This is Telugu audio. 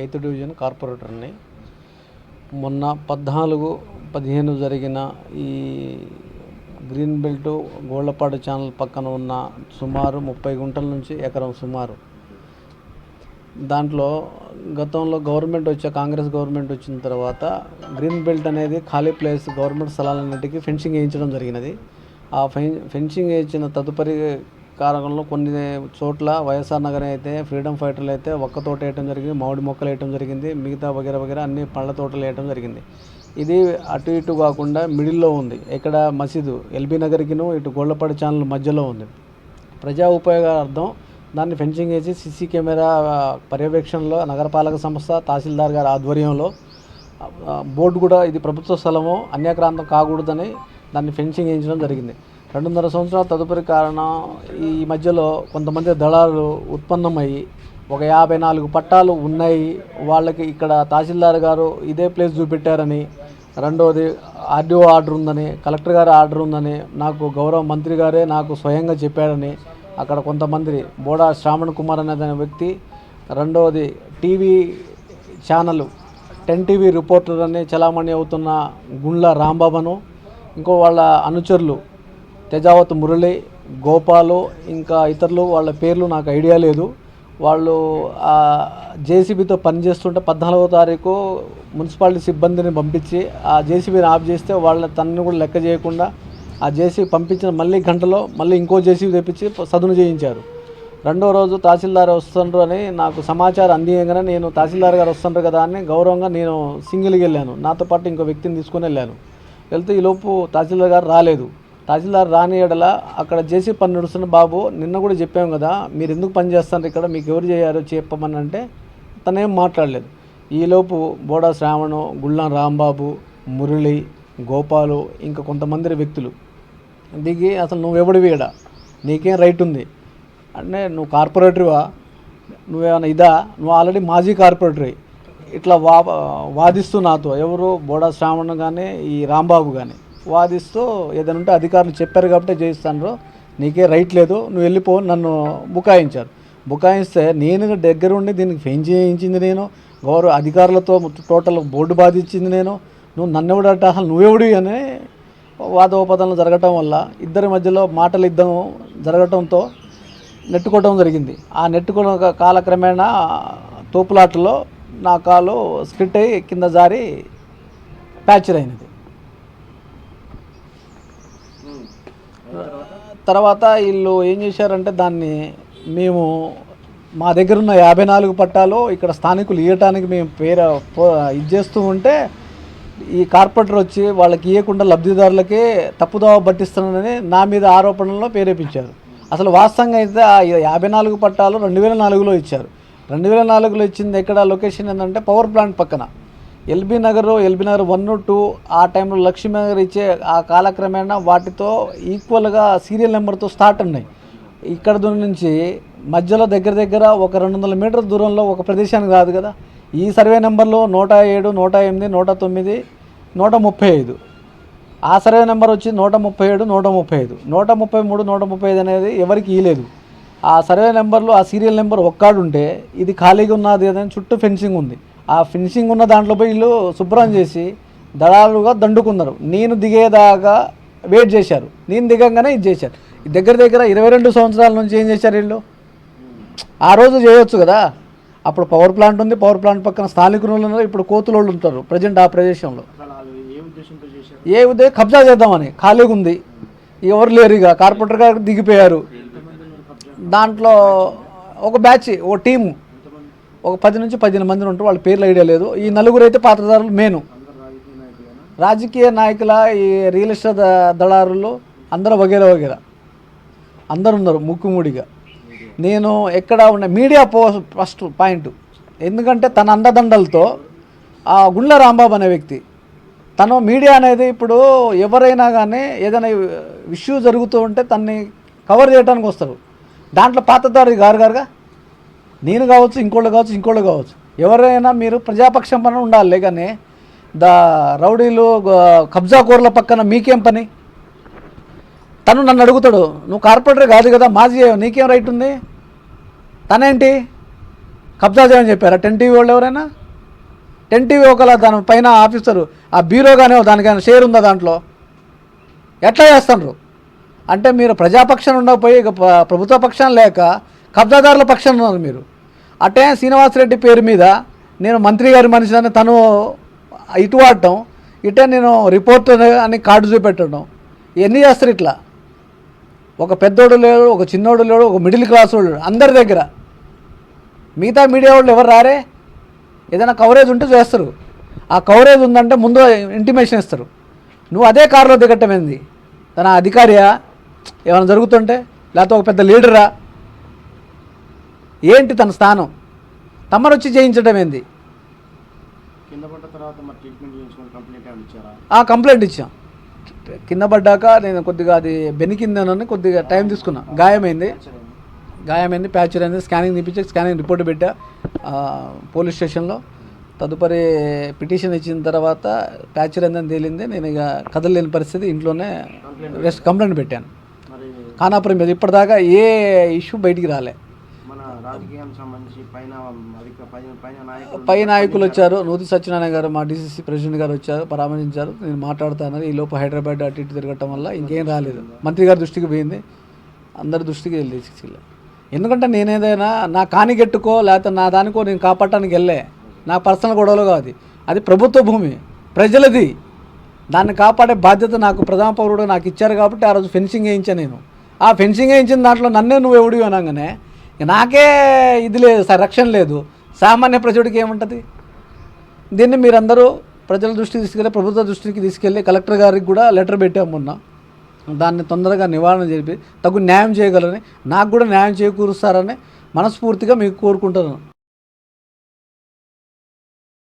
8th division కార్పొరేటర్ని. మొన్న 14-15 జరిగిన ఈ గ్రీన్ బెల్ట్ గోళ్లపాడు ఛానల్ పక్కన ఉన్న సుమారు 30 గుంటల నుంచి ఎకరం సుమారు దాంట్లో గతంలో కాంగ్రెస్ గవర్నమెంట్ వచ్చిన తర్వాత గ్రీన్ బెల్ట్ అనేది ఖాళీ ప్లేస్ గవర్నమెంట్ స్థలాలన్నిటికీ ఫెన్సింగ్ వేయించడం జరిగినది. ఆ ఫెన్సింగ్ వేయించిన తదుపరి కారణంలో కొన్ని చోట్ల వైఎస్ఆర్ నగర్ అయితే ఫ్రీడమ్ ఫైటర్లు అయితే ఒక్క తోట వేయటం జరిగింది, మామిడి మొక్కలు వేయటం జరిగింది, మిగతా వగేరా అన్ని పళ్ళ తోటలు వేయటం జరిగింది. ఇది అటు ఇటు కాకుండా మిడిల్లో ఉంది. ఇక్కడ మసీదు ఎల్బీ నగర్కిను ఇటు గోళ్లపాడు ఛానల్ మధ్యలో ఉంది. ప్రజా ఉపయోగార్థం దాన్ని ఫెన్సింగ్ వేసి సీసీ కెమెరా పర్యవేక్షణలో నగరపాలక సంస్థ తహసీల్దార్ గారి ఆధ్వర్యంలో బోర్డు కూడా ఇది ప్రభుత్వ స్థలము అన్యాక్రాంతం కాకూడదని దాన్ని ఫెన్సింగ్ వేయించడం జరిగింది. 2.5 సంవత్సరాల తదుపరి కారణం ఈ మధ్యలో కొంతమంది దళారులు ఉత్పన్నమయ్యి ఒక 54 పట్టాలు ఉన్నాయి వాళ్ళకి ఇక్కడ తహసీల్దార్ గారు ఇదే ప్లేస్ చూపెట్టారని, రెండవది ఆర్డీఓ ఆర్డర్ ఉందని, కలెక్టర్ గారి ఆర్డర్ ఉందని నాకు గౌరవ మంత్రి గారే నాకు స్వయంగా చెప్పారని అక్కడ కొంతమంది బోడా శ్రావణ్ కుమార్ అనే వ్యక్తి, రెండవది టీవీ ఛానల్ 10 టీవీ రిపోర్టర్ అని చలామణి అవుతున్న గుండ్ల రాంబాబను, ఇంకో వాళ్ళ అనుచరులు తెజావత్ మురళి, గోపాలు, ఇంకా ఇతరులు వాళ్ళ పేర్లు నాకు ఐడియా లేదు. వాళ్ళు జేసీబీతో పనిచేస్తుంటే 14వ తారీఖు మున్సిపాలిటీ సిబ్బందిని పంపించి ఆ జేసీబీని ఆఫ్ చేస్తే వాళ్ళ తనని కూడా లెక్క చేయకుండా ఆ జేసీబీ పంపించిన మళ్ళీ గంటలో మళ్ళీ ఇంకో జేసీబీ తెప్పించి సదును చేయించారు. రెండో రోజు తహసీల్దార్ వస్తుండ్రు అని నాకు సమాచారం అందియంగానే నేను తహసీల్దార్ గారు వస్తుండ్రు కదా అని గౌరవంగా నేను సింగిల్గా వెళ్ళాను. నాతో పాటు ఇంకో వ్యక్తిని తీసుకొని వెళ్ళాను. వెళ్తే ఈలోపు తహసీల్దార్ గారు రాలేదు. తహసీల్దార్ రాని ఎడల అక్కడ జేసీ పని నడుస్తున్న బాబు నిన్న కూడా చెప్పాము కదా మీరు ఎందుకు పని చేస్తారు ఇక్కడ, మీకు ఎవరు చేయారో చెప్పమని అంటే తనేం మాట్లాడలేదు. ఈలోపు బోడా శ్రావణు, గుళ్ళ రాంబాబు, మురళి, గోపాలు ఇంకా కొంతమంది వ్యక్తులు దిగి అసలు నువ్వెవడివి ఇక్కడ, నీకేం రైట్ ఉంది అంటే నువ్వు కార్పొరేటర్వా, నువ్వేమైనా ఇదా, నువ్వు ఆల్రెడీ మాజీ కార్పొరేటరీ ఇట్లా వాదిస్తూ నాతో ఎవరు బోడా శ్రావణ్ కానీ ఈ రాంబాబు కానీ వాదిస్తూ ఏదైనా ఉంటే అధికారులు చెప్పారు కాబట్టి చేయిస్తాను, నీకే రైట్ లేదు నువ్వు వెళ్ళిపో నన్ను బుకాయించారు. బుకాయిస్తే నేను దగ్గరుండి దీనికి ఫెయిన్ చేయించింది నేను, గౌరవ అధికారులతో టోటల్ బోర్డు బాధించింది నేను, నువ్వు నన్నెవడట అసలు నువ్వెవడి అని వాదోపదనలు జరగటం వల్ల ఇద్దరి మధ్యలో మాటలు యుద్ధం జరగటంతో నెట్టుకోవటం జరిగింది. ఆ నెట్టుకున్న కాలక్రమేణా తోపులాటలో నా కాలు స్కిట్ అయ్యి కింద జారి ఫ్రాక్చర్ అయినది. తర్వాత వీళ్ళు ఏం చేశారంటే దాన్ని మేము మా దగ్గర ఉన్న 54 పట్టాలు ఇక్కడ స్థానికులు ఇవ్వటానికి మేము ఇది చేస్తూ ఉంటే ఈ కార్పొరేటర్ వచ్చి వాళ్ళకి ఇవ్వకుండా లబ్ధిదారులకే తప్పుదోవ పట్టిస్తున్నానని నా మీద ఆరోపణల్లో ప్రేరేపించారు. అసలు వాస్తవంగా అయితే ఆ 54 పట్టాలు 2004లో ఇచ్చారు. 2004లో ఇచ్చింది ఎక్కడ లొకేషన్ ఏంటంటే పవర్ ప్లాంట్ పక్కన ఎల్బీ నగర్ 1, 2 ఆ టైంలో లక్ష్మీనగర్ ఇచ్చే ఆ కాలక్రమేణా వాటితో ఈక్వల్గా సీరియల్ నెంబర్తో స్టార్ట్ ఉన్నాయి. ఇక్కడ నుంచి మధ్యలో దగ్గర ఒక 200 మీటర్ల దూరంలో ఒక ప్రదేశానికి రాదు కదా. ఈ సర్వే నెంబర్లో 107, 108, 109, 135 ఆ సర్వే నెంబర్ వచ్చి 137, 135, 133, 135 అనేది ఎవరికి ఇవ్వలేదు. ఆ సర్వే నెంబర్లో ఆ సీరియల్ నెంబర్ ఒక్కడు ఉంటే ఇది ఖాళీగా ఉన్నది అని చుట్టూ ఫెన్సింగ్ ఉంది. ఆ ఫినిషింగ్ ఉన్న దాంట్లో పోయి వీళ్ళు శుభ్రం చేసి దళాలుగా దండుకున్నారు. నేను దిగేదాకా వెయిట్ చేశారు, నేను దిగంగానే ఇది చేశారు. దగ్గర 22 సంవత్సరాల నుంచి ఏం చేశారు వీళ్ళు, ఆ రోజు చేయొచ్చు కదా. అప్పుడు పవర్ ప్లాంట్ ఉంది, పవర్ ప్లాంట్ పక్కన స్థానికులు ఉన్నారు, ఇప్పుడు కోతులోళ్ళు ఉంటారు ప్రజెంట్ ఆ ప్రదేశంలో. కబ్జా చేద్దామని ఖాళీగా ఉంది, ఎవరు లేరు, ఇక కార్పొరేటర్ గారు దిగిపోయారు. దాంట్లో ఒక బ్యాచ్ ఓ టీము ఒక 10 నుంచి 15 మంది ఉంటారు, వాళ్ళ పేర్లు ఐడియా లేదు. ఈ 4 అయితే పాత్రదారులు మెయిన్ రాజకీయ నాయకుల ఈ రియల్ ఎస్టేట్ దళారులు అందరూ వగేరా అందరు ఉన్నారు ముక్కుముడిగా. నేను ఎక్కడ ఉన్న మీడియా ఫస్ట్ పాయింట్, ఎందుకంటే తన అండదండలతో ఆ గుండ్ల రాంబాబు అనే వ్యక్తి తను మీడియా అనేది ఇప్పుడు ఎవరైనా కానీ ఏదైనా ఇష్యూ జరుగుతూ ఉంటే తన్ని కవర్ చేయడానికి వస్తారు. దాంట్లో పాత్రదారు గారుగా నేను కావచ్చు, ఇంకోళ్ళు కావచ్చు, ఎవరైనా మీరు ప్రజాపక్షం పని ఉండాలి. కానీ రౌడీలు కబ్జాకోర్ల పక్కన మీకేం పని? తను నన్ను అడుగుతాడు, నువ్వు కార్పొరేటర్ కాదు కదా, మాజీ, నీకేం రైట్ ఉంది? తనేంటి కబ్జా చేయమని చెప్పారా 10 టీవీ వాళ్ళు ఎవరైనా? 10 టీవీ ఒకలా దాని పైన ఆఫీసరు ఆ బ్యూరో కానీ దానికైనా షేర్ ఉందా దాంట్లో? ఎట్లా చేస్తున్నారు అంటే మీరు ప్రజాపక్షాన్ని ఉండకపోయి ఇక ప్రభుత్వ పక్షాన్ని లేక కబ్జాదారుల పక్షాన్ని ఉన్నారు మీరు. అట్టే శ్రీనివాసరెడ్డి పేరు మీద నేను మంత్రి గారి మనిషిని తను ఇటు వాడటం, ఇటే నేను రిపోర్టర్ అని కార్డు చూపెట్టడం, ఇవన్నీ చేస్తారు. ఇట్లా ఒక పెద్దోడు లేడు, ఒక చిన్నోడు లేడు, ఒక మిడిల్ క్లాస్ వాడు లేడు అందరి దగ్గర. మిగతా మీడియా వాళ్ళు ఎవరు రారే? ఏదైనా కవరేజ్ ఉంటే చేస్తారు. ఆ కవరేజ్ ఉందంటే ముందు ఇంటిమేషన్ ఇస్తారు. నువ్వు అదే కారులో దిగటం ఏంది? తన అధికారియా? ఏమైనా జరుగుతుంటే లేకపోతే ఒక పెద్ద లీడరా? ఏంటి తన స్థానం? తమరు వచ్చి చేయించడం ఏంది? కంప్లైంట్ ఇచ్చాం. కింద పడ్డాక నేను కొద్దిగా అది బెనికిందని కొద్దిగా టైం తీసుకున్నా. గాయమైంది, ప్యాచర్ అయింది. స్కానింగ్ తీపించి స్కానింగ్ రిపోర్ట్ పెట్టా పోలీస్ స్టేషన్లో. తదుపరి పిటిషన్ ఇచ్చిన తర్వాత ప్యాచర్ అయిందని తేలింది. నేను ఇక కదలలేని పరిస్థితి, ఇంట్లోనే కంప్లైంట్ పెట్టాను ఖానాపురం మీద. ఇప్పటిదాకా ఏ ఇష్యూ బయటికి రాలే. పై నాయకులు వచ్చారు. నూతి సత్యనారాయణ గారు మా డీసీసీ ప్రెసిడెంట్ గారు వచ్చారు, పరామర్శించారు. నేను మాట్లాడుతాను. ఈ లోపు హైదరాబాద్ అటు ఇటు తిరగటం వల్ల ఇంకేం రాలేదు. మంత్రి గారి దృష్టికి పోయింది, అందరి దృష్టికి వెళ్ళి. ఎందుకంటే నేనేదైనా నా కానిగెట్టుకో లేకపోతే నా దానికో నేను కాపాడటానికి వెళ్ళే, నా పర్సనల్ గొడవలు కాదు. అది ప్రభుత్వ భూమి, ప్రజలది. దాన్ని కాపాడే బాధ్యత నాకు ప్రధాన పౌరుడు నాకు ఇచ్చారు కాబట్టి ఆ రోజు ఫెన్సింగ్ వేయించాను నేను. ఆ ఫెన్సింగ్ వేయించిన దాంట్లో నన్నే నువ్వు ఎవడివి అనగానే నాకే ఇది లేదు, రక్షణ లేదు. సామాన్య ప్రజడికి ఏముంటుంది? దీన్ని మీరందరూ ప్రజల దృష్టికి తీసుకెళ్ళి, ప్రభుత్వ దృష్టికి తీసుకెళ్ళి కలెక్టర్ గారికి కూడా లెటర్ పెట్టాము మొన్న. దాన్ని తొందరగా నివారణ చేపి తగు న్యాయం చేయగలని, నాకు కూడా న్యాయం చేకూరుస్తారని మనస్ఫూర్తిగా మీకు కోరుకుంటున్నాను.